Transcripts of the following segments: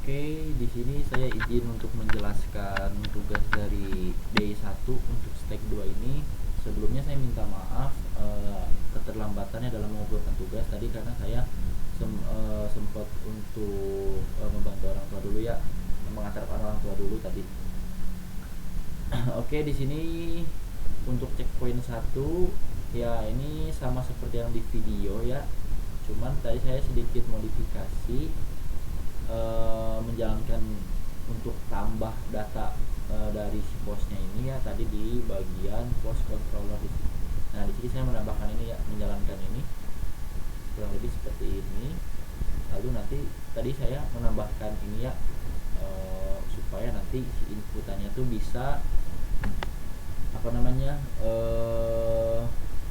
Oke, di sini saya izin untuk menjelaskan tugas dari D1 untuk stake 2 ini. Sebelumnya saya minta maaf keterlambatannya dalam mengumpulkan tugas tadi karena saya sempat untuk membantu orang tua dulu ya, mengantarkan orang tua dulu tadi. Oke, di sini untuk checkpoint 1 ya ini sama seperti yang di video ya. Cuman tadi saya sedikit modifikasi menjalankan untuk tambah data dari si posnya ini ya tadi di bagian post controller di sini. Nah, di sini saya menambahkan ini ya, menjalankan ini kurang lebih seperti ini. Lalu nanti tadi saya menambahkan ini ya supaya nanti si inputannya tuh bisa apa namanya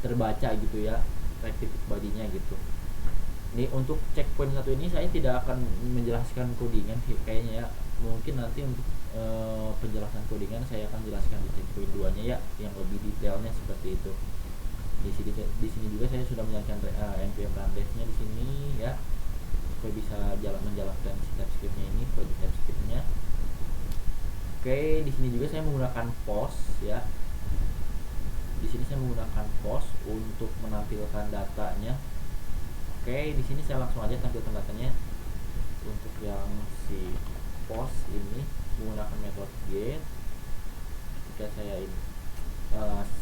terbaca gitu ya, rectified bodinya gitu. Ini untuk checkpoint 1 ini saya tidak akan menjelaskan codingan kayaknya ya. Mungkin nanti untuk penjelasan codingan saya akan jelaskan di checkpoint 2 nya ya, yang lebih detailnya seperti itu. Di sini juga saya sudah menjalankan npm run dev-nya di sini ya, supaya bisa menjalankan si TypeScript-nya ini, project TypeScript-nya. Oke, di sini juga saya menggunakan post ya. Di sini saya menggunakan post untuk menampilkan datanya. Oke, di sini saya langsung aja tampilkan datanya. Untuk yang si post ini menggunakan metode get. Ketika saya ini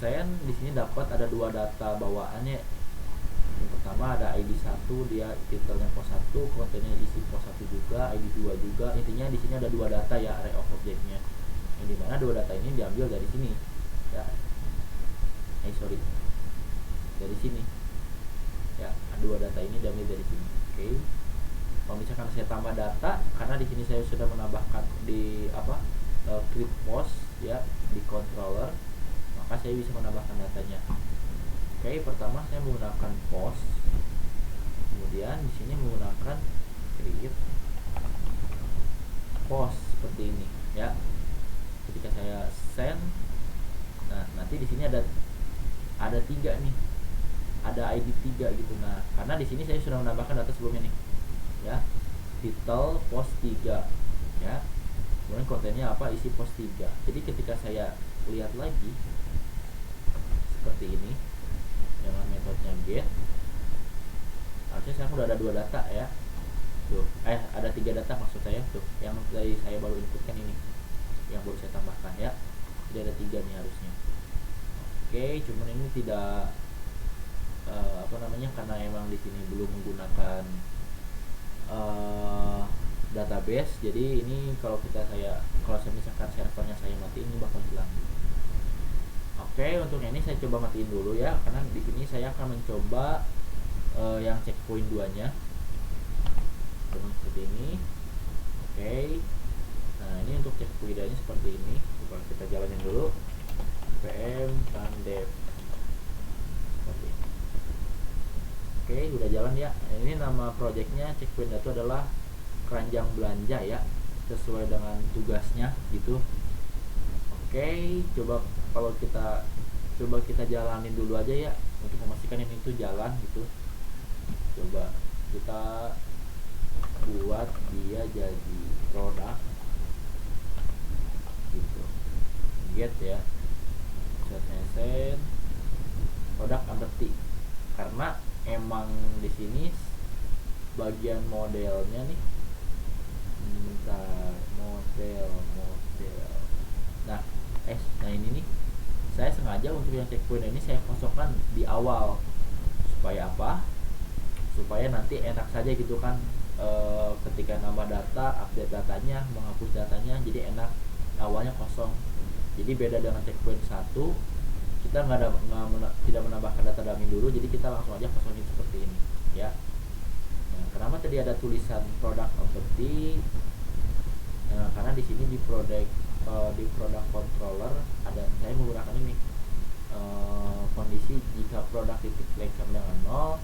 send, di sini dapat ada dua data bawaannya. Yang pertama ada ID 1, dia titelnya post 1, kontennya isi post 1 juga, ID 2 juga. Intinya di sini ada dua data ya, array of objeknya. Yang dimana dua data ini diambil dari sini ya. Dari sini ya, dua data ini diambil dari sini. Oke. Kalau misalkan saya tambah data, karena di sini saya sudah menambahkan di create post ya di controller, maka saya bisa menambahkan datanya. Oke, pertama saya menggunakan post, kemudian di sini menggunakan create post seperti ini ya. Ketika saya send, nah nanti di sini ada tiga nih, ada ID 3 gitu. Nah, karena di sini saya sudah menambahkan data sebelumnya nih ya, title post 3 ya, kemudian kontennya apa, isi post 3. Jadi ketika saya lihat lagi seperti ini dengan metodenya get, harusnya saya udah ada dua data ya tuh, ada tiga data maksud saya tuh, yang dari saya baru inputkan ini, yang baru saya tambahkan ya. Jadi ada tiga nih harusnya. Oke, cuman ini tidak karena emang di sini belum menggunakan database, jadi ini kalau saya misalkan servernya saya matiin, ini bakal hilang. Oke, untuk ini saya coba matiin dulu ya, karena di sini saya akan mencoba yang checkpoint 2 nya dengan seperti ini. Oke, nah ini untuk checkpoint 2 nya seperti ini. Coba kita jalanin dulu npm run dev. Oke, udah jalan ya. Ini nama projectnya checkpoint itu adalah keranjang belanja ya, sesuai dengan tugasnya gitu. Oke, kalau kita jalanin dulu aja ya, untuk memastikan ini tuh jalan gitu. Coba kita buat dia jadi produk gitu, get ya, send produk underti, karena emang di sini bagian modelnya nih, model. Nah ini nih, saya sengaja untuk yang checkpoint ini saya kosongkan di awal. Supaya apa? Supaya nanti enak saja gitu kan, ketika nambah data, update datanya, menghapus datanya, jadi enak, awalnya kosong. Jadi beda dengan checkpoint 1, kita tidak menambahkan data dummy dulu, jadi kita langsung aja kosongin seperti ini ya. Nah, kenapa tadi ada tulisan product property? Nah, karena di sini di product controller saya menggunakan ini kondisi jika produk titik lengkap dengan 0,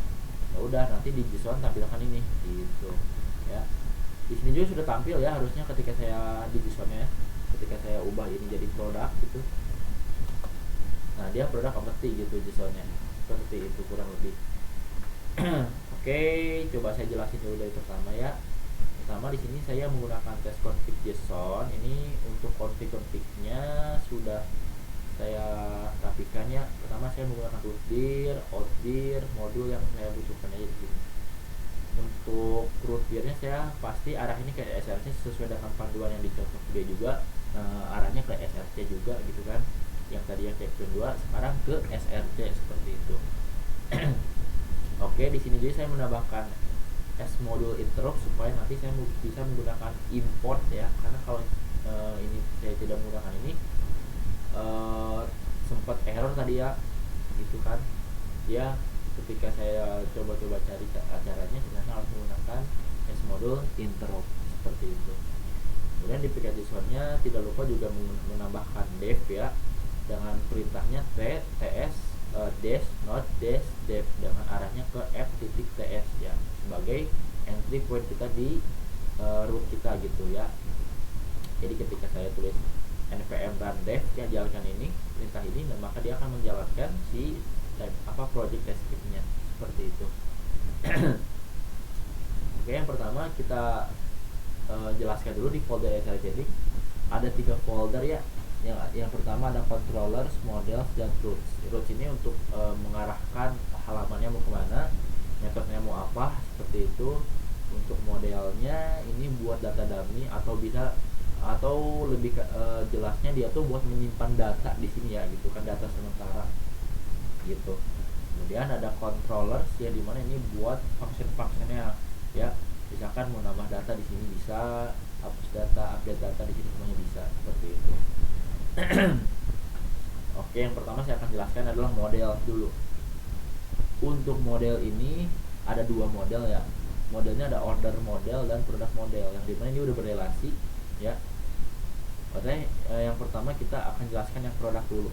ya udah nanti di JSON tampilkan ini gitu ya. Di sini juga sudah tampil ya harusnya ketika saya di JSON-nya, ketika saya ubah ini jadi produk gitu. Nah, dia produk property gitu JSON-nya, seperti itu kurang lebih. Oke, coba saya jelasin dulu dari pertama ya. Pertama di sini saya menggunakan test config JSON. Ini untuk config-confignya sudah saya rapikan ya. Pertama saya menggunakan root dir, out dir, modul yang saya butuhkan aja di sini. Untuk root dirnya saya pasti arah ini ke SRC sesuai dengan panduan yang dicontoh dia juga, arahnya ke SRC juga gitu kan. Yang tadi yang checkpoint 2 sekarang ke SRC seperti itu. Oke, di sini juga saya menambahkan S module interrupt supaya nanti saya bisa menggunakan import ya, karena kalau ini saya tidak menggunakan ini sempat error tadi ya gitu kan ya. Ketika saya coba-coba cari caranya ternyata harus menggunakan S module interrupt seperti itu. Kemudian di application-nya tidak lupa juga menambahkan def ya, dengan perintahnya ts dash not dash def dengan arahnya ke f.ts ya, sebagai entry point kita di root kita gitu ya. Jadi ketika saya tulis npm run dev yang jalankan ini perintah ini, dan maka dia akan menjalankan si project description-nya seperti itu. Oke, yang pertama kita jelaskan dulu di folder SRC ini ada 3 folder ya. Yang pertama ada controllers, models, dan routes. Routes ini untuk mengarahkan halamannya mau kemana, metodenya mau apa seperti itu. Untuk modelnya ini buat data dummy atau lebih jelasnya dia tuh buat menyimpan data di sini ya gitu kan, data sementara gitu. Kemudian ada controllers yang dimana ini buat function-functionnya ya, misalkan mau nambah data di sini bisa, hapus data, update data di sini semuanya bisa seperti itu. Oke, yang pertama saya akan jelaskan adalah model dulu. Untuk model ini ada 2 model ya. Modelnya ada order model dan product model, yang dimana ini udah berrelasi ya. Oke, yang pertama kita akan jelaskan yang produk dulu.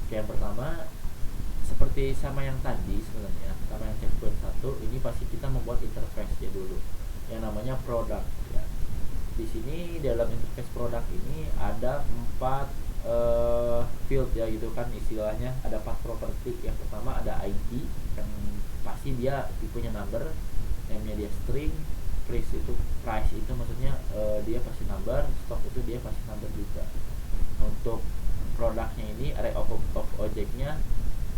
Oke, yang pertama seperti sama yang tadi sebenarnya, sama yang checkpoint 1, ini pasti kita membuat interface ya dulu yang namanya produk ya. Di sini dalam interface produk ini ada 4 field ya gitu kan istilahnya, ada 4 properti. Yang pertama ada ID yang pasti dia tipenya number, name-nya dia string, price itu maksudnya dia pasti number, stock itu dia pasti number juga. Untuk produknya ini array of object-nya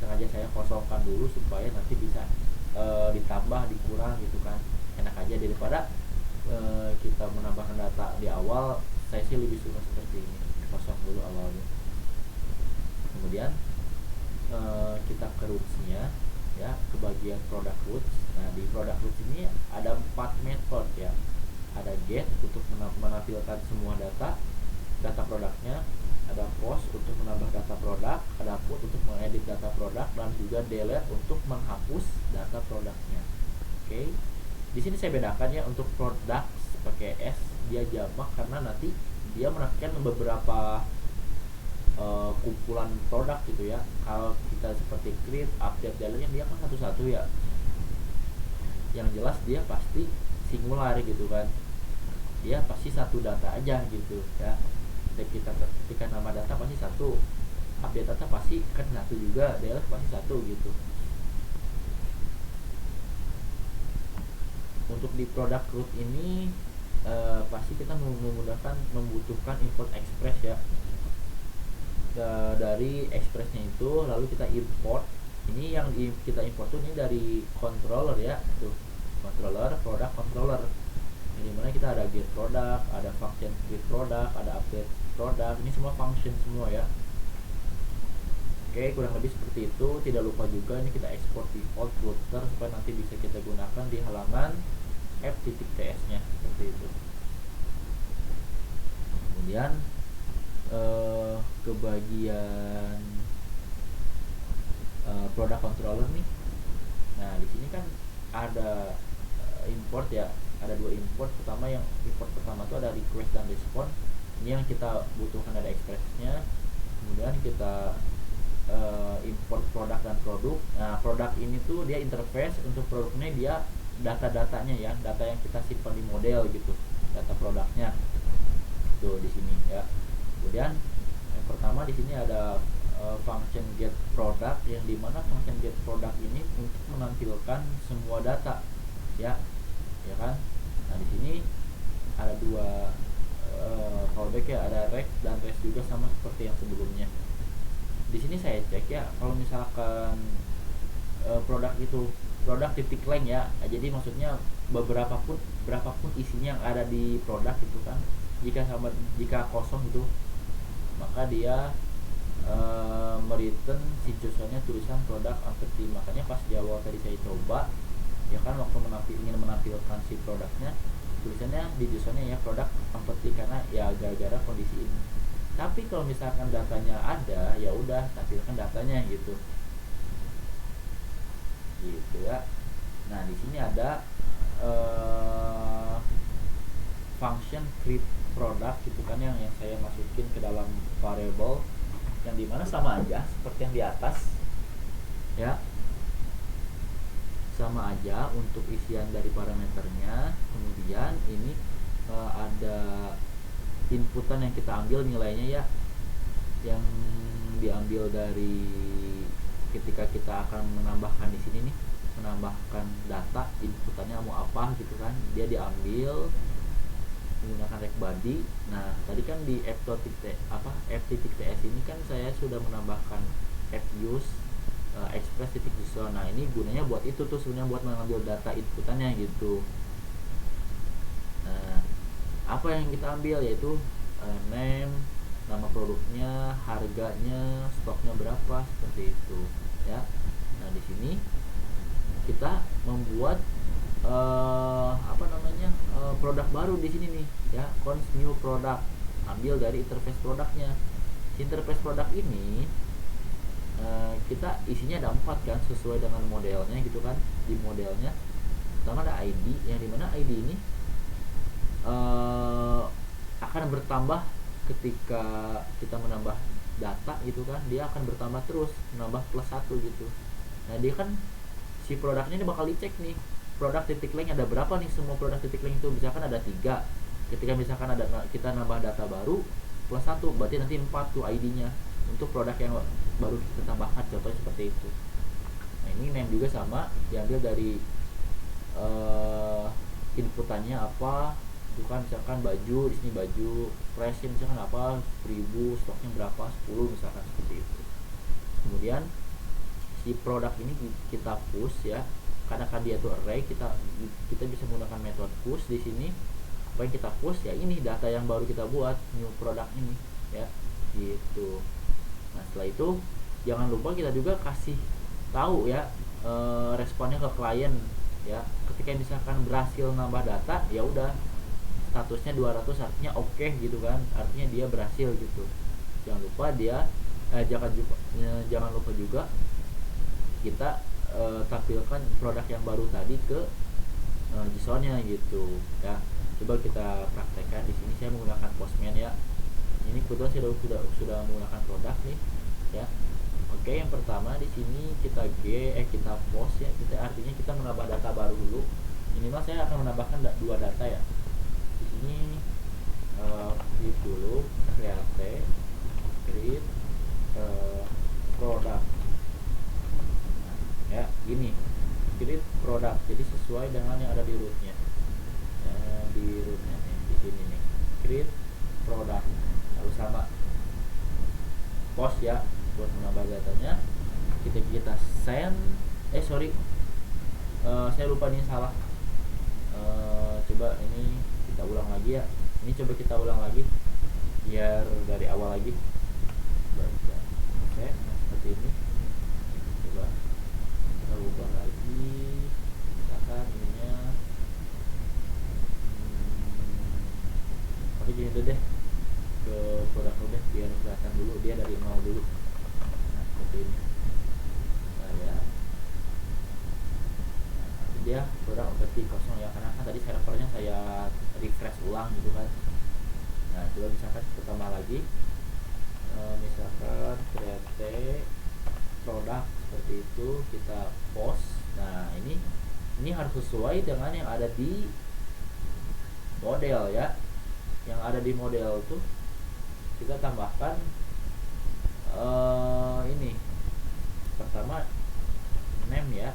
sengaja saya kosongkan dulu supaya nanti bisa ditambah, dikurang gitu kan, enak aja daripada kita menambahkan data di awal. Saya sih lebih suka seperti ini, kosong dulu awalnya. Kemudian kita ke roots-nya ya, ke bagian product roots. Nah, di product roots ini ada 4 method ya. Ada get untuk menampilkan semua data produknya, ada post untuk menambah data produk, ada put untuk mengedit data produk, dan juga delete untuk menghapus data produknya. Oke. Di sini saya bedakan ya, untuk produk pakai S dia jamak karena nanti dia menampilkan beberapa kumpulan produk gitu ya. Kalau kita seperti create, update, delete dia kan satu-satu ya. Yang jelas dia pasti singular gitu kan. Dia pasti satu data aja gitu ya. Ketika nama data pasti satu, update data pasti kan satu juga, delete pasti satu gitu. Untuk di product root ini pasti kita membutuhkan import express ya. Dari expressnya itu lalu kita import. Ini yang kita import tuh ini dari controller ya, tuh controller, product controller. Ini mana kita ada get product, ada function get product, ada update product. Ini semua function semua ya. Oke, kurang lebih seperti itu. Tidak lupa juga ini kita export default router supaya nanti bisa kita gunakan di halaman f.ts nya seperti itu. Kemudian ke bagian product controller nih. Nah, di sini kan ada import ya, ada 2 import. Pertama, yang import pertama itu ada request dan response. Ini yang kita butuhkan, ada expressnya. Kemudian kita import produk dan produk. Nah, produk ini tuh dia interface, untuk produknya dia data-datanya ya, data yang kita simpan di model gitu, data produknya tuh di sini ya. Kemudian yang pertama di sini ada function get product, yang dimana function get product ini untuk menampilkan semua data ya kan. Nah, back ya, ada rect dan rest juga sama seperti yang sebelumnya. Di sini saya cek ya, kalau misalkan produk itu produk titik length ya, jadi maksudnya berapapun isinya yang ada di produk itu kan, jika kosong itu, maka dia mereturn si JSON-nya tulisan produk empty. Makanya pas di awal tadi saya coba ya kan, waktu ingin menampilkan si produknya, tulisannya di JSON-nya ya produk empty, karena ya gara-gara kondisi ini. Tapi kalau misalkan datanya ada, ya udah tampilkan datanya gitu ya. Nah di sini ada function create product gitu kan, yang saya masukin ke dalam variable, yang dimana sama aja seperti yang di atas ya, sama aja untuk isian dari parameternya. Kemudian ini ada inputan yang kita ambil nilainya ya, yang diambil dari ketika kita akan menambahkan di sini nih, menambahkan data, inputannya mau apa gitu kan, dia diambil menggunakan rect body. Nah tadi kan di f.ts ini kan saya sudah menambahkan f_use express.json. Nah ini gunanya buat itu tuh sebenarnya, buat mengambil data inputannya gitu. Nah apa yang kita ambil yaitu name, nama produknya, harganya, stoknya berapa, seperti itu ya. Nah di sini kita membuat produk baru di sini nih ya, cons new product, ambil dari interface produknya. Interface produk ini kita isinya ada 4 kan, sesuai dengan modelnya gitu kan. Di modelnya pertama ada ID, yang dimana ID ini akan bertambah ketika kita menambah data gitu kan, dia akan bertambah terus, menambah +1 gitu. Nah dia kan si produknya ini bakal dicek nih, produk titik length ada berapa nih, semua produk titik length itu misalkan ada 3. Ketika misalkan ada kita nambah data baru +1, berarti nanti 4 tuh ID-nya untuk produk yang baru kita tambahkan, contohnya seperti itu. Nah ini name juga sama, diambil dari inputannya apa, bukan misalkan baju, di sini baju, price misalkan apa, 1000, stoknya berapa, 10 misalkan, seperti itu. Kemudian si produk ini kita push ya, karena kan dia tuh array, kita bisa menggunakan metode push di sini. Apa yang kita push ya, ini data yang baru kita buat, new product ini ya gitu. Nah setelah itu jangan lupa kita juga kasih tahu ya responnya ke klien ya. Ketika misalkan berhasil nambah data, ya udah statusnya 200, artinya oke gitu kan, artinya dia berhasil gitu. Jangan lupa jangan lupa juga kita tampilkan produk yang baru tadi ke JSON-nya gitu ya. Coba kita praktekkan di sini. Saya menggunakan Postman ya. Ini kebetulan saya sudah menggunakan produk nih ya. Oke, yang pertama di sini kita post ya. Artinya kita menambah data baru dulu. Minimal saya akan menambahkan 2 data ya. Di sini create dulu, create produk. Nah, ya gini, create produk. Jadi sesuai dengan yang ada di rootnya. Di rootnya nih, di sini nih, create produk. Lalu sama post ya, buat menambah datanya. Kita send. Saya lupa nih, salah. Coba ini kita ulang lagi ya. Ini coba kita ulang lagi biar dari awal lagi. Oke, nah seperti ini. Coba kita ubah lagi, misalkan ininya oke, gini deh, ke produk deh biar kelihatan dulu dia dari 0 dulu. Nah seperti ini. Nah ya, dia produk empty, kosong ya, karena kan tadi servernya saya refresh ulang gitu kan. Nah coba misalkan kita tambah lagi, misalkan create produk, seperti itu, kita post. Nah ini harus sesuai dengan yang ada di model ya. Yang ada di model tuh kita tambahkan ini pertama name ya.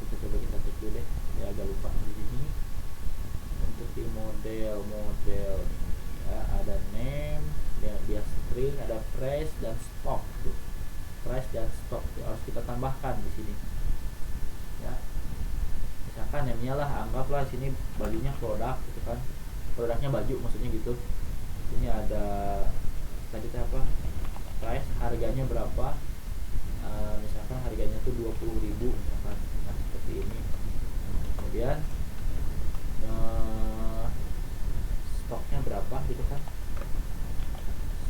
Coba kita cek dulu deh, saya agak lupa di sini. Untuk di model ya ada name, dia string, ada price dan stock tuh. Price dan stock tuh harus kita tambahkan di sini ya. Misalkan namanya lah, anggaplah sini bajunya produk gitu kan, produknya baju maksudnya gitu. Ini ada tadi apa, price, harganya berapa, misalkan harganya tuh 20.000 misalkan. Nah seperti ini. Kemudian stoknya berapa gitu kan,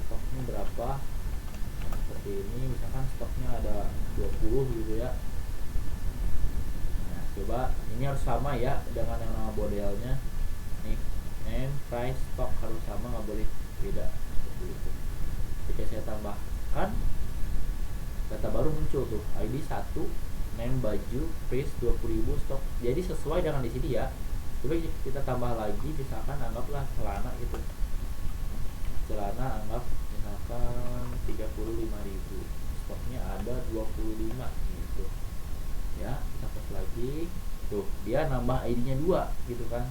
stoknya berapa. Nah, seperti ini misalkan stoknya ada 20 gitu ya. Nah coba ini harus sama ya dengan yang nama modelnya nih, name, price, stock harus sama, nggak boleh beda seperti itu. Jika saya tambahkan, data baru muncul tuh, ID 1, name baju, price 20.000, stok. Jadi sesuai dengan di sini ya. Coba kita tambah lagi, misalkan anggaplah celana gitu, celana anggap misalkan 35.000, stoknya ada 25 gitu ya. Kita plus lagi tuh, dia nambah ID-nya 2 gitu kan,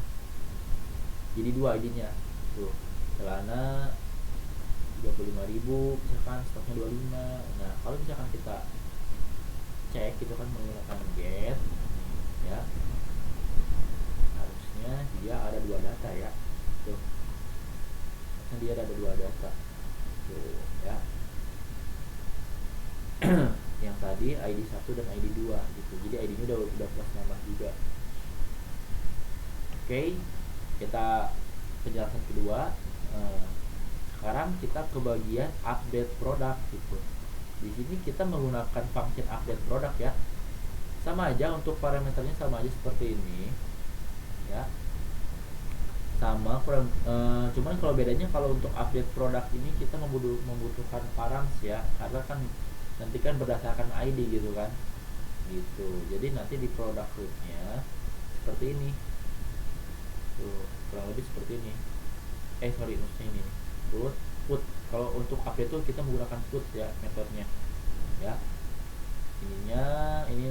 jadi 2 ID-nya tuh, celana 35.000 misalkan, stoknya 25. Nah kalau misalkan kita cek gitu kan menggunakan get ya, harusnya dia ada 2 data ya tuh, harusnya dia ada 2 data tuh ya. Yang tadi ID 1 dan ID 2 gitu, jadi ID-nya udah plus nambah juga. Oke, kita penjelasan kedua. Sekarang kita ke bagian update produk gitu. Di sini kita menggunakan function update produk ya. Sama aja untuk parameternya, sama aja seperti ini ya. Sama cuman kalau bedanya, kalau untuk update produk ini kita membutuhkan params ya, karena kan nanti kan berdasarkan ID gitu kan gitu. Jadi nanti di produk rootnya seperti ini tuh, kurang lebih seperti ini. Maksudnya ini put. Kalau untuk update tuh kita menggunakan put ya metodenya ya. Ininya ini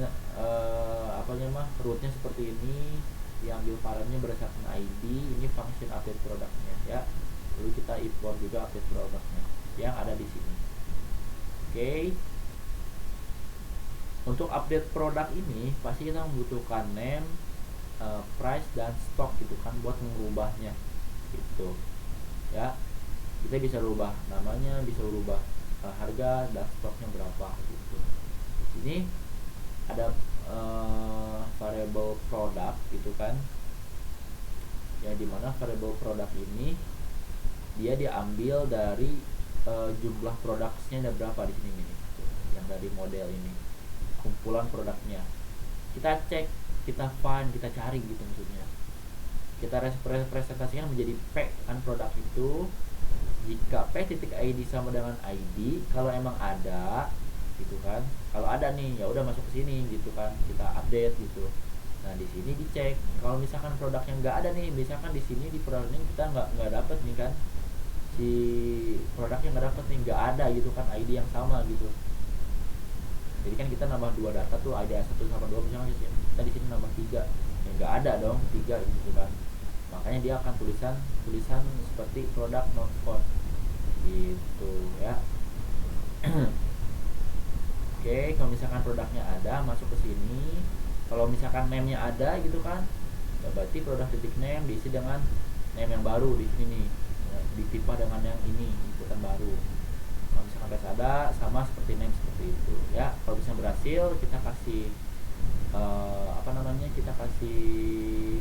apanya mah rootnya seperti ini, diambil paramnya berdasarkan ID. Ini function update produknya ya. Lalu kita import juga update produknya yang ada di sini. Oke. Untuk update produk ini pasti kita membutuhkan name, price dan stock gitu kan buat mengubahnya gitu ya. Kita bisa rubah namanya, bisa rubah harga dan stoknya berapa gitu. Di sini ada variable product gitu kan, yang dimana variable product ini dia diambil dari jumlah produknya ada berapa di sini nih, yang dari model ini kumpulan produknya. Kita cek, kita find, kita cari gitu maksudnya. Kita representasikan menjadi P kan produk itu. Jika P titik ID sama dengan ID, kalau emang ada gitu kan, kalau ada nih ya udah masuk ke sini gitu kan, kita update gitu. Nah di sini dicek, kalau misalkan produknya nggak ada nih, misalkan di sini di produk ini kita nggak dapet nih kan, si produknya nggak dapet nih, nggak ada gitu kan ID yang sama gitu. Jadi kan kita nambah 2 data tuh, ID 1 sama 2 misalkan kita di sini nambah 3, ya nggak ada dong 3 gitu kan. Makanya dia akan tulisan seperti product not found gitu ya. Oke, kalau misalkan produknya ada, masuk ke sini. Kalau misalkan name-nya ada gitu kan, ya berarti produk titik name diisi dengan name yang baru di sini nih, dipipa dengan yang ini ikutan baru. Kalau misalkan price ada, sama seperti name seperti itu ya. Kalau misalnya berhasil, kita kasih kita kasih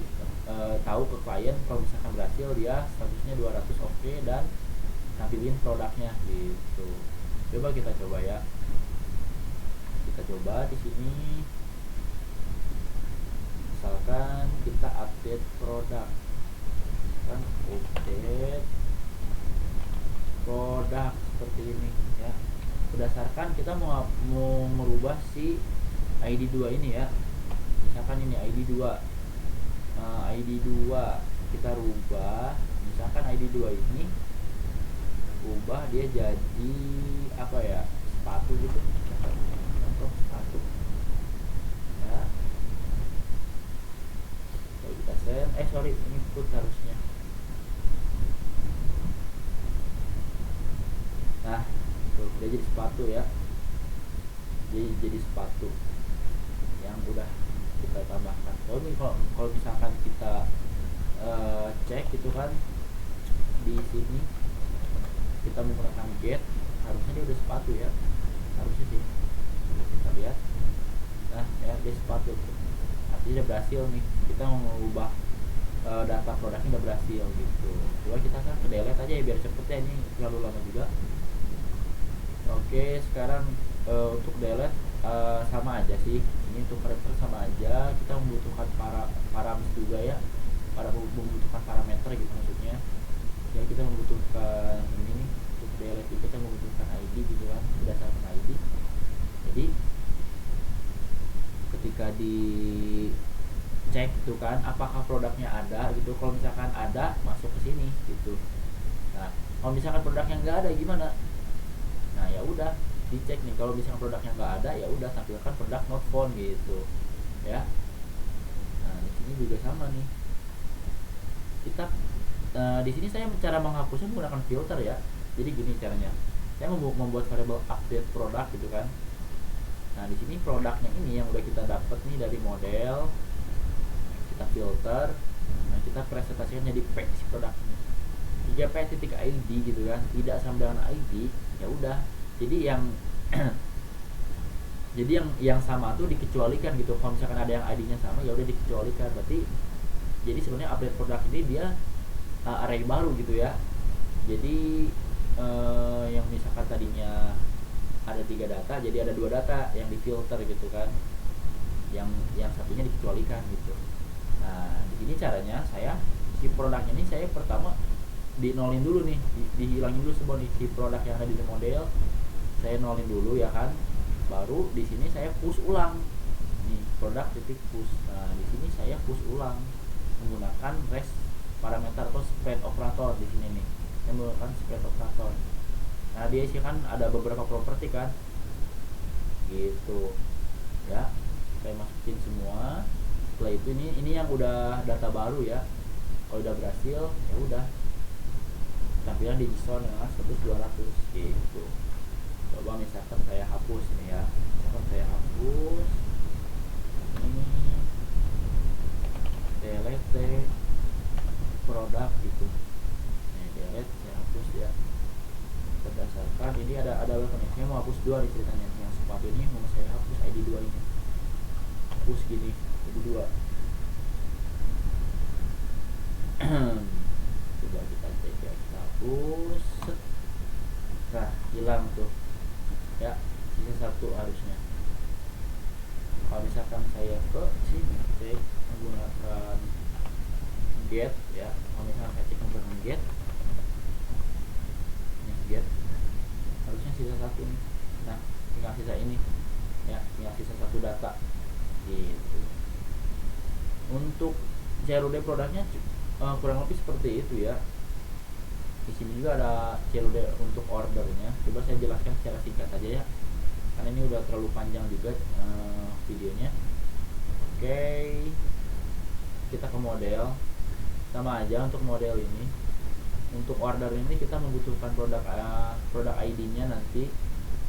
tahu ke klien kalau misalkan berhasil, dia statusnya 200 oke, dan nampilin produknya gitu. Coba kita coba ya. Kita coba di sini. Misalkan kita update produk. Kan update produk seperti ini ya. Berdasarkan kita mau merubah si ID 2 ini ya. Misalkan ini ID 2. ID 2 kita rubah, misalkan ID 2 ini ubah dia jadi apa ya, sepatu gitu, contoh sepatu ya. Kalau kita send ini put harusnya Nah tuh dia jadi sepatu ya, jadi sepatu yang udah kita tambahkan. Kalau misalkan kita cek gitu kan di sini kita menggunakan get, harusnya dia udah sepatu ya, harusnya sih. Kita lihat, nah ya dia sepatu, artinya udah berhasil nih, kita mau mengubah data produknya udah berhasil gitu. Coba kita kan ke delete aja ya biar cepet ya, ini terlalu lama juga. Oke sekarang untuk delete sama aja sih, ini untuk karakter sama aja, kita membutuhkan parameter juga ya, membutuhkan parameter gitu maksudnya ya. Kita membutuhkan ini nih, untuk delete juga kita membutuhkan ID gitu kan, berdasarkan ID. Jadi ketika di cek gitu kan apakah produknya ada gitu, kalau misalkan ada masuk ke sini gitu. Nah kalau misalkan produknya nggak ada gimana, nah ya udah dicek nih, kalau misalkan produknya nggak ada ya udah tampilkan produk not found gitu ya. Nah di sini juga sama nih, kita di sini saya cara menghapusnya menggunakan filter ya. Jadi gini caranya, saya membuat variabel update produk gitu kan. Nah di sini produknya ini yang udah kita dapat nih dari model, kita filter, nah kita presentasikan jadi p si produknya. Jika p.id gitu kan tidak sama dengan ID, ya udah. Jadi yang jadi yang sama tuh dikecualikan gitu. Kalau misalkan ada yang ID-nya sama ya udah dikecualikan. Berarti jadi sebenarnya update produk ini dia array baru gitu ya. Jadi yang misalkan tadinya ada 3 data jadi ada 2 data yang difilter gitu kan, yang satunya dikecualikan gitu. Nah di sini caranya saya si produknya ini saya pertama dinolin dulu nih, dihilangin dulu semua nih si produk yang ada di model, saya nolin dulu ya kan. Baru di sini saya push ulang nih produk titik push. Nah di sini saya push ulang menggunakan rest parameter atau spread operator. Di sini nih saya menggunakan spread operator. Nah dia sih kan ada beberapa properti kan gitu ya, saya masukin semua. Setelah itu ini yang udah data baru ya, kalau udah berhasil ya udah tampilan di JSON dengan status 200 gitu. Coba misalkan saya hapus nih ya, misalkan saya hapus ini delete produk gitu, nih delete saya hapus ya. Berdasarkan ini ada berapa nih, saya mau hapus 2 nih ceritanya, yang sepatu ini mau saya hapus ID 2 ini, hapus gini ID 2. Coba kita cek ya, kita hapus, nah hilang tuh ya, sisa 1 harusnya. Kalau misalkan saya ke sini cek menggunakan get ya, kalau misalkan saya cek menggunakan get harusnya sisa 1 nih. Nah tinggal sisa ini ya, tinggal sisa 1 data gitu. Untuk CRUD produknya kurang lebih seperti itu ya. Di sini juga ada CRUD untuk ordernya. Coba saya jelaskan secara singkat aja ya, karena ini udah terlalu panjang juga videonya. Oke, kita ke model. Sama aja untuk model ini. Untuk order ini kita membutuhkan produk ID-nya nanti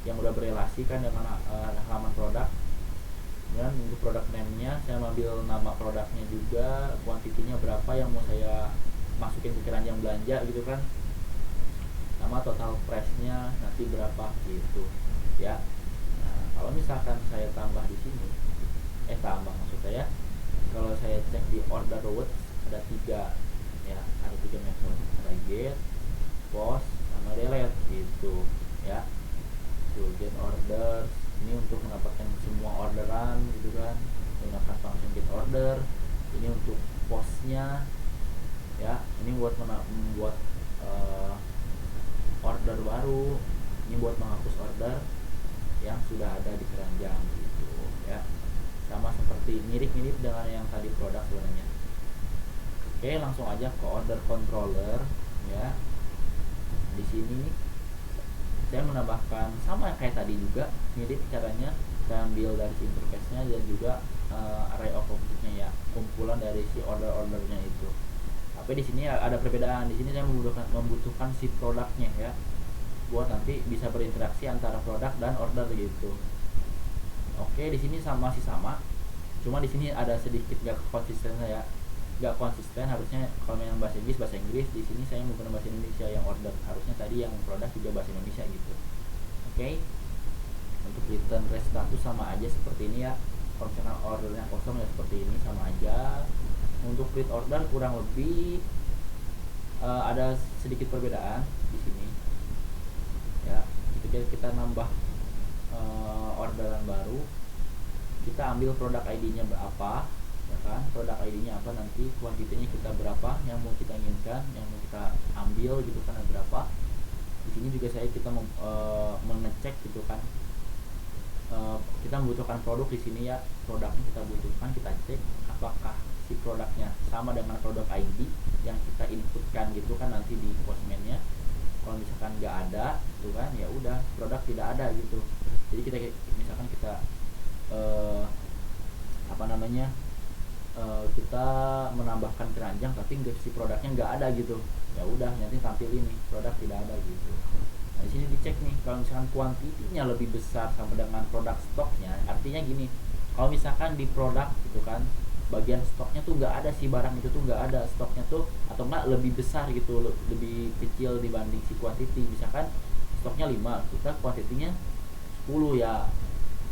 yang udah berelasi kan dengan halaman produk. Dan untuk produk name-nya saya ambil nama produknya juga, kuantitinya berapa yang mau saya masukin ke keranjang belanja gitu kan, sama total price-nya nanti berapa gitu ya. Nah kalau misalkan saya tambah di sini, tambah maksud saya, kalau saya cek di order route ada 3 ya, ada 3 metode, ada get, post, sama delete gitu ya. Tuh get order ini untuk mendapatkan semua orderan gitu kan, menggunakan function get order. Ini untuk postnya ya, ini buat membuat order baru, ini buat menghapus order yang sudah ada di keranjang gitu ya. Sama seperti mirip-mirip dengan yang tadi produk sebenarnya. Oke, langsung aja ke order controller ya. Di sini saya menambahkan sama kayak tadi juga, mirip caranya. Saya ambil dari interface-nya dan juga array of object-nya ya, kumpulan dari si order-ordernya itu. Tapi di sini ada perbedaan. Di sini saya membutuhkan si produknya ya. buat nanti bisa berinteraksi antara produk dan order gitu. Oke, di sini masih sama, cuma di sini ada sedikit gak konsisten ya, gak konsisten. Harusnya kalau yang bahasa Inggris, di sini saya menggunakan bahasa Indonesia yang order, harusnya tadi yang produk juga bahasa Indonesia gitu. Oke, untuk return rest status sama aja seperti ini ya. Kalau misalkan ordernya kosong ya seperti ini, sama aja. Untuk create order kurang lebih ada sedikit perbedaan di sini ya. Ketika kita nambah orderan baru, kita ambil produk ID-nya berapa, ya kan? Produk ID-nya apa, nanti kuantitinya kita berapa yang mau kita inginkan, yang mau kita ambil gitu kan, berapa. Di sini juga kita mengecek gitu kan, kita membutuhkan produk di sini ya, produknya kita butuhkan, kita cek apakah si produknya sama dengan produk ID yang kita inputkan gitu kan nanti di postmannya. Kalau misalkan nggak ada gitu kan, ya udah produk tidak ada gitu. Jadi kita misalkan kita kita menambahkan keranjang tapi si produknya nggak ada gitu, ya udah nanti tampil ini produk tidak ada gitu. Nah di sini dicek nih, kalau misalkan kuantitinya lebih besar sama dengan produk stoknya, artinya gini, kalau misalkan di produk gitu kan bagian stoknya tuh nggak ada, si barang itu tuh nggak ada stoknya tuh, atau enggak lebih besar gitu, lebih kecil dibanding si kuantiti. Misalkan stoknya 5, kita kuantitinya 10 ya,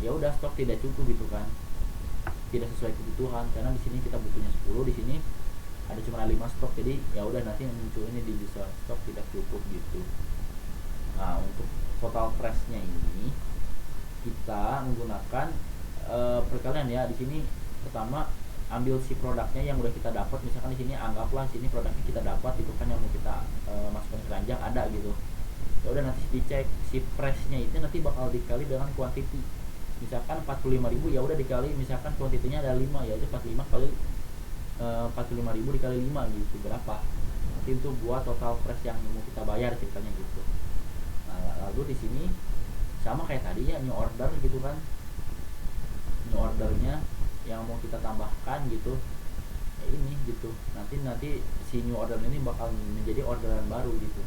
ya udah stok tidak cukup gitu kan, tidak sesuai kebutuhan, karena di sini kita butuhnya 10, di sini ada cuma 5 stok, jadi ya udah nanti muncul ini di visual stok tidak cukup gitu. Nah untuk total price-nya ini kita menggunakan perkalian ya. Di sini pertama ambil si produknya yang udah kita dapat, misalkan di sini anggaplah sini produknya kita dapat itu kan, yang mau kita masukkan ke keranjang ada gitu. Ya udah nanti dicek si price-nya itu nanti bakal dikali dengan quantity. Misalkan 45.000, ya udah dikali, misalkan kuantitinya ada 5, ya itu 45 kali 45.000 dikali 5 gitu, berapa nanti itu buat total price yang mau kita bayar ceritanya gitu. Nah lalu di sini sama kayak tadi ya, new order gitu kan, new ordernya yang mau kita tambahkan gitu ya, ini gitu, nanti si new order ini bakal menjadi orderan baru gitu,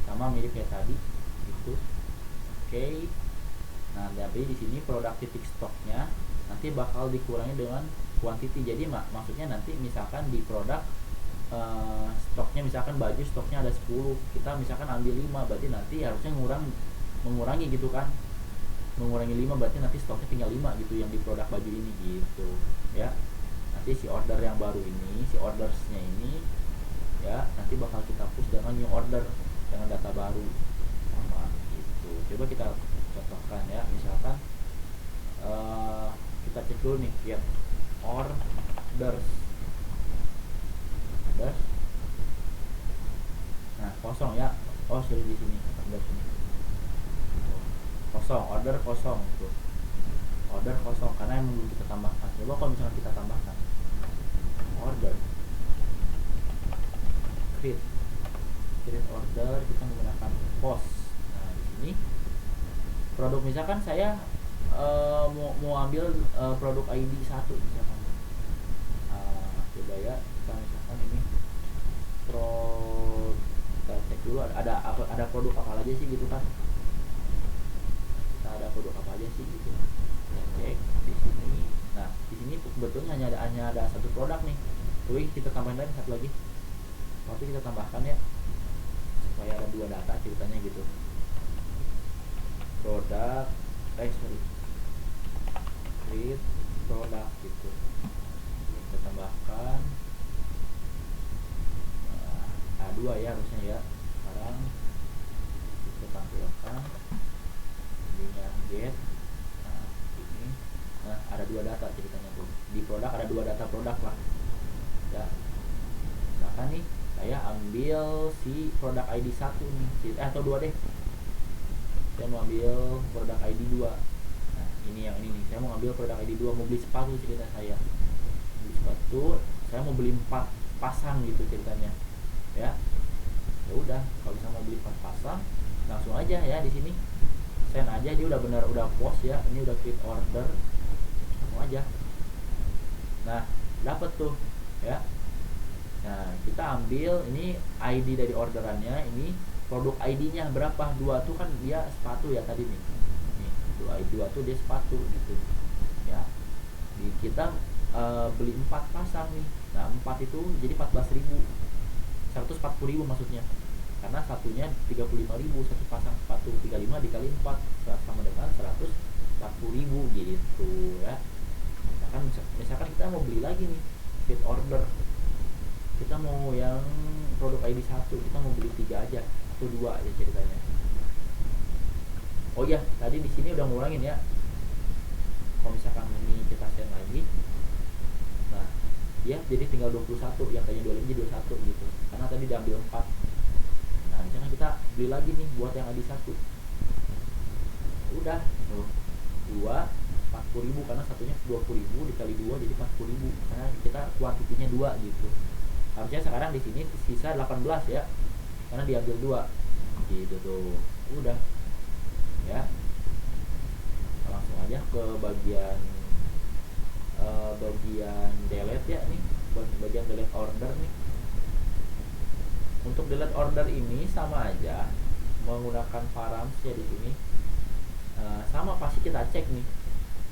sama mirip kayak tadi gitu. Oke. Nah tapi di sini produk titik stoknya nanti bakal dikurangi dengan quantity. Jadi maksudnya nanti misalkan di produk stoknya, misalkan baju stoknya ada 10, kita misalkan ambil 5, berarti nanti harusnya mengurangi gitu kan, mengurangi 5 berarti nanti stoknya tinggal 5 gitu yang di produk baju ini gitu ya. Nanti si order yang baru ini, si ordersnya ini ya, nanti bakal kita push dengan new order dengan data baru sama gitu. Coba kita contohkan ya, misalkan kita cek dulu nih ya, orders. Nah kosong ya, oh sudah di sini orders ini kosong, order kosong tuh, order kosong karena yang belum kita tambahkan. Coba kalau misalnya kita tambahkan order, create order, kita menggunakan post. Nah di sini produk, misalkan saya mau ambil produk ID 1 misalkan. Coba ya, kita misalkan ini kita cek dulu ada produk apa aja sih gitu kan, ada produk apa aja sih gitu. Kita cek di sini. Nah di sini sebetulnya hanya ada satu produk nih. Tapi kita tambahin lagi satu lagi, waktu kita tambahkan ya supaya ada 2 data ceritanya gitu. Produk create produk gitu, kita tambahkan A2 ya harusnya ya. Sekarang kita tampilkan ininya get. Nah ini, nah ada 2 data ceritanya tuh, di produk ada 2 data produk lah ya. Misalkan nih saya ambil si produk ID 1 nih, atau 2 deh, saya mau ambil produk ID 2. Nah ini yang ini nih, saya mau ambil produk ID 2, mau beli sepatu cerita saya, beli sepatu, saya mau beli 4 pasang gitu ceritanya ya. Ya udah kalau bisa mau beli 4 pasang, langsung aja ya di sini send aja, dia udah benar, udah post ya, ini udah create order, langsung aja. Nah dapat tuh ya. Nah kita ambil ini ID dari orderannya ini, produk ID-nya berapa, dua tuh kan dia sepatu ya tadi nih, dua tuh dia sepatu gitu ya. Di kita beli 4 pasang nih, nah 4 itu jadi 14.000, 140.000 maksudnya, karena satunya 35.000 satu pasang sepatu, 35 dikali 4 sama dengan 140.000 gitu ya. Misalkan kita mau beli lagi nih fit order, kita mau yang produk ID 1, kita mau beli 3 aja atau 2 aja ceritanya. Oh iya, tadi di sini udah ngurangin ya. Kalau misalkan ini kita send lagi, nah ya jadi tinggal 21, yang kayaknya 25 jadi 21 gitu, karena tadi diambil 4. Nah misalkan kita beli lagi nih buat yang ID 1, udah tuh 2 40.000, karena satunya 20.000 dikali 2 jadi 40.000, karena kita kuantitinya 2 gitu. Harusnya sekarang di sini sisa 18 ya, karena diambil 2 gitu tuh. Udah ya, langsung aja ke bagian delete ya nih, bagian delete order nih. Untuk delete order ini sama aja menggunakan params ya di sini. Sama pasti kita cek nih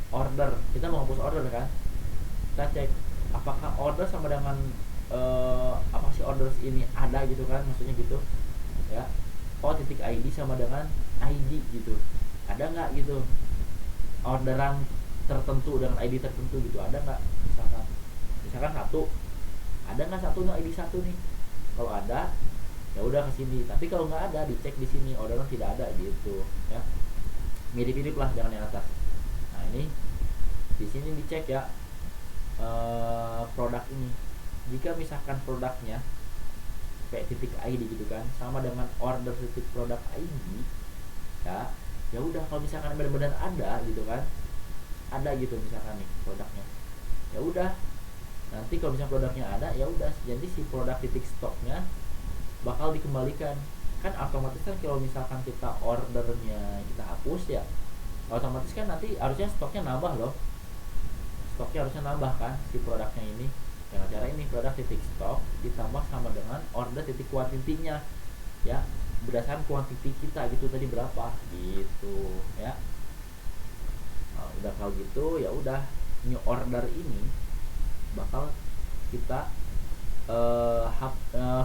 order, kita mau hapus order kan, kita cek apakah order sama dengan apa sih orders ini ada gitu kan, maksudnya gitu ya. Oh titik ID sama dengan ID gitu, ada nggak gitu orderan tertentu dengan ID tertentu gitu, ada nggak, misalkan satu, ada nggak satu ID satu nih, kalau ada ya udah ke sini, tapi kalau nggak ada dicek di sini orderan tidak ada gitu ya, mirip-mirip lah dengan yang atas. Nah ini di sini dicek ya produk ini, jika misalkan produknya kayak titik ID gitu kan sama dengan order titik produk ID ya, ya udah kalau misalkan benar-benar ada gitu kan, ada gitu misalkan nih produknya, ya udah nanti kalau misalkan produknya ada ya udah, jadi si produk titik stoknya bakal dikembalikan. Kan otomatis kan kalau misalkan kita ordernya kita hapus ya, otomatis kan nanti harusnya stoknya nambah loh, stoknya harusnya nambah kan si produknya ini. Dengan cara ini produk titik stok ditambah sama dengan order titik kuantitinya ya, berdasarkan kuantiti kita gitu tadi berapa gitu ya. Nah, udah kalau gitu ya udah, new order ini bakal kita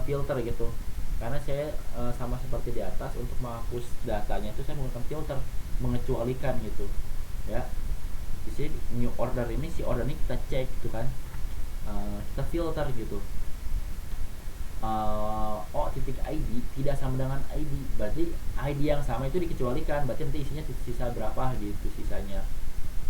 filter gitu, karena saya sama seperti di atas, untuk menghapus datanya itu saya menggunakan filter, mengecualikan gitu ya. Di sini new order ini, si order ini kita cek gitu kan, kita filter gitu. Oh titik ID tidak sama dengan ID, berarti ID yang sama itu dikecualikan, berarti nanti isinya sisa berapa gitu sisanya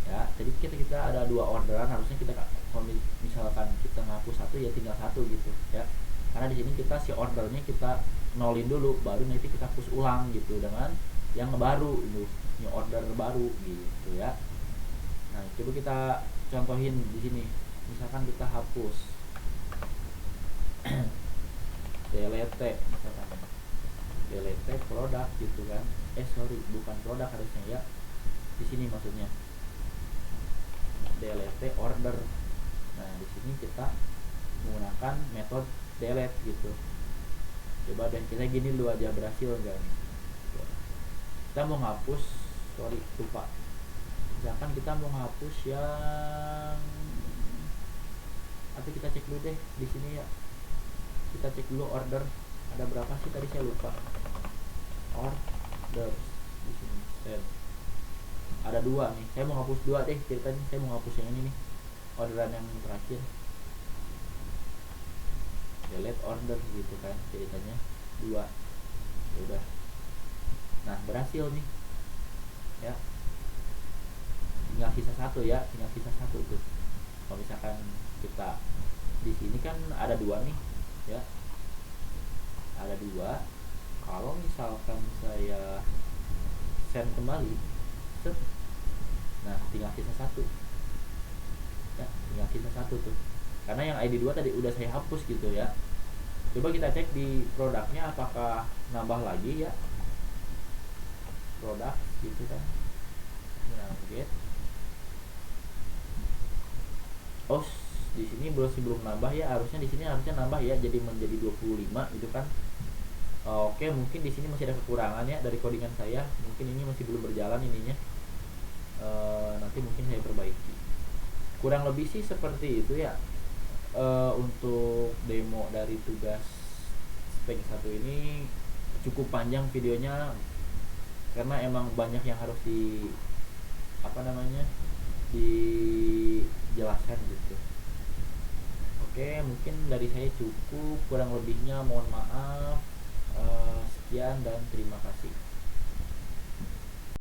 ya. Jadi kita ada 2 orderan, harusnya kita kalau misalkan kita ngapus satu ya tinggal satu gitu ya, karena di sini kita si ordernya kita nolin dulu, baru nanti kita hapus ulang gitu dengan yang baru itu, new order baru gitu ya. Nah coba kita contohin di sini, misalkan kita hapus delete, misalkan delete produk gitu kan, sorry bukan produk harusnya ya, di sini maksudnya delete order. Nah di sini kita menggunakan metode delete gitu. Coba deh kita gini dulu aja, berhasil enggak nih. Kita mau ngapus, sorry lupa, misalkan kita mau ngapus yang, atau kita cek dulu deh di sini ya, kita cek dulu order ada berapa sih tadi, saya lupa. Order di sini send ada 2 nih, saya mau ngapus 2 deh ceritanya, saya mau ngapus yang ini nih, orderan yang terakhir, delete order gitu kan ceritanya 2. Ya udah, nah berhasil nih ya, tinggal sisa 1 ya, tinggal sisa 1 tuh. Kalau misalkan kita di sini kan ada 2 nih ya, ada 2. Kalau misalkan saya send kembali, nah tinggal sisa 1 ya, tinggal sisa 1 tuh, karena yang ID 2 tadi udah saya hapus gitu ya. Coba kita cek di produknya apakah nambah lagi ya, produk gitu kan. Nah get, oh di sini belum nambah ya, harusnya di sini harusnya nambah ya, jadi menjadi 25 gitu kan. Oke, mungkin di sini masih ada kekurangan ya dari codingan saya. Mungkin ini masih belum berjalan ininya. Nanti mungkin saya perbaiki. Kurang lebih sih seperti itu ya. Untuk demo dari tugas spek satu ini cukup panjang videonya karena emang banyak yang harus di apa namanya dijelaskan gitu. Oke, mungkin dari saya cukup, kurang lebihnya mohon maaf. Sekian dan terima kasih.